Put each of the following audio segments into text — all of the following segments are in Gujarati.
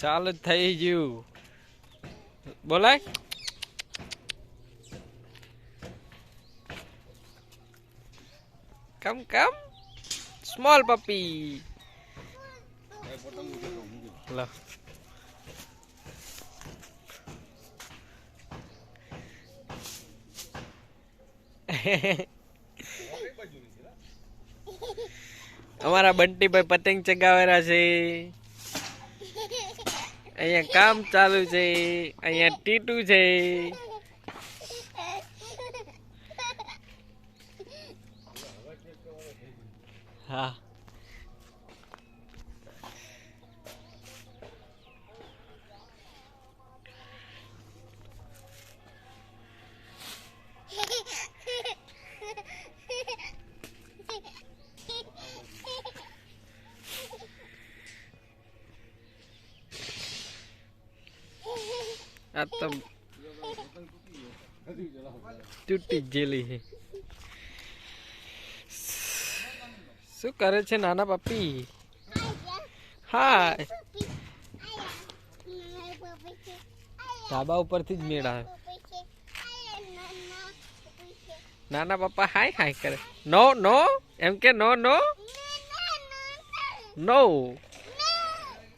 ચાલુ થઈ ગયું બોલાય કમ કમ સ્મોલ પપી લો અમારા બંટીભાઈ પતંગ ચગાવેલા છે અહીંયા કામ ચાલુ છે અહીંયા ટીટુ છે હા આ તો તૂટી ગયેલી છે શું કરે છે નાના પપ્પી હા ધાબા ઉપરથી જ મેળ આવે નાના પપ્પા હાય હાય કરે નો નો એમ કે નો નો નો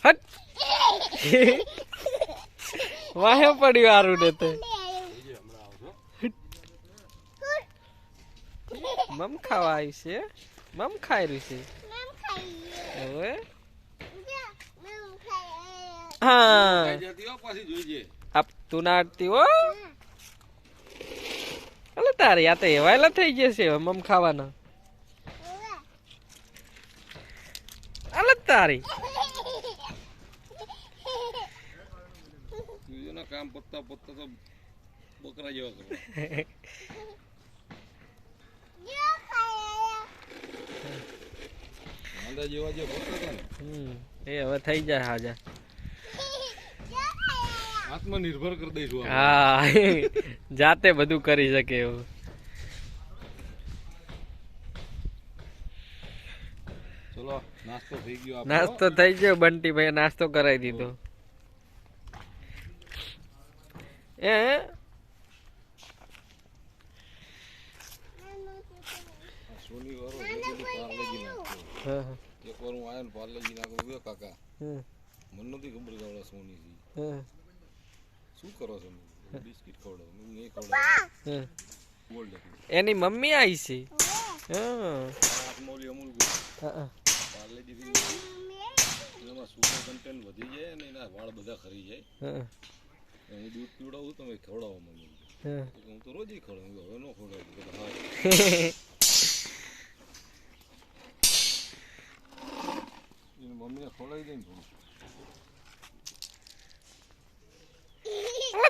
હટ વાહે પડ્યું આરું ને તે મમ ખાવા આવી છે મમ ખાઈ રહ્યું છે હવે હા આપ તું ના અડતી હો અલે તારી આ તો એવાયલા થઈ જશે મમ ખાવાના અલે તારી કામ પત્તા પત્તા તો બકરા જેવા કરો આંધા જેવા જે બકરા એ હવે થઈ જાય હાજા આત્મનિર્ભર કરી દઈશું હા જાતે બધું કરી શકે એવું ચલો નાસ્તો થઈ ગયો નાસ્તો થઈ ગયો બંટી ભાઈ નાસ્તો કરાવી દીધો એ સોની વાળો પાર્લેજી નાખતો એક વાર હું આયો ને પાર્લેજી નાખું કાકા મને નથી ખબર કે આવડા સોની છે શું કરો છો બિસ્કિટ ખવડાવો હું એ ખવડાવું ગોલ્ડ એની મમ્મી આવી છે આત્મોલી અમૂલ પાર્લેજી થી એમાં સુગર કન્ટેન્ટ વધી જાય અને એના વાળ બધા ખરી જાય હું દૂધ પીવડાવું તમે ખવડાવો મમ્મી હું તો રોજ ખવડાવું હવે ન ખવડાવું મમ્મીને ખવડાવી દે ને થોડું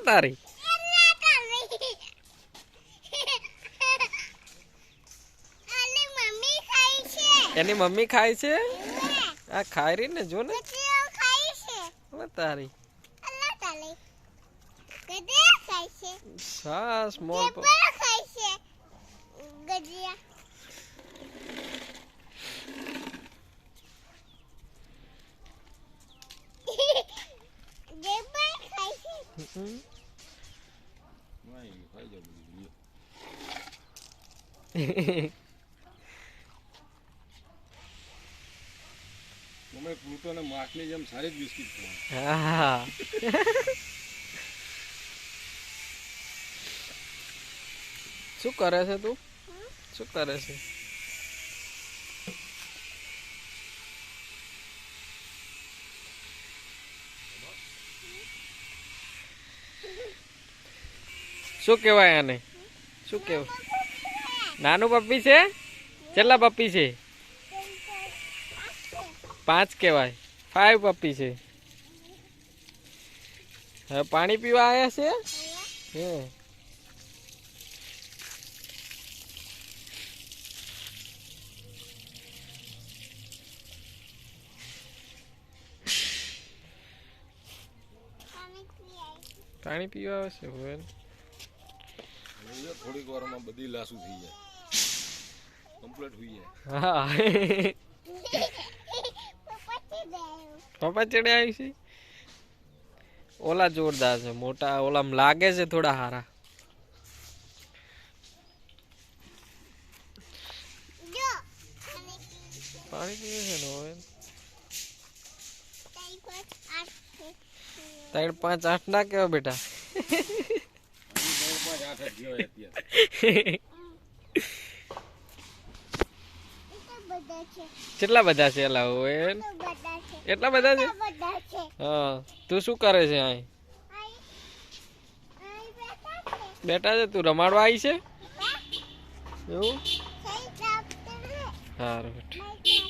તારી એની મમ્મી ખાય છે આ ખાઈ રહી ને જો ને તારી હા સ્મોલ તમે પ્લુટો ને માખની જેમ સારી જ બિસ્કિટ હા શું કરે છે તું શું કરે છે શું કહેવાય આને શું કહેવાય નાનું પપ્પી છે કેટલા પપ્પી છે 5 કહેવાય 5 પપ્પી છે હવે પાણી પીવા આવ્યા છે હે પાણી પીવા આવે છે હવે થોડીક વારમાં બધી લાસુ થઈ જાય કમ્પ્લીટ થઈ જાય હા પપ્પા ચડે આવી છે ઓલા જોરદાર છે મોટા ઓલામ લાગે છે થોડા હારા પાણી પીવે છે ને હવે 3 5 8 ના કેવા બેટા કેટલા બધા છે એલા ઓય એટલા બધા છે હા તું શું કરે છે અહીં બેટા છે તું રમાડવા આવી છે એવું સારું બેટા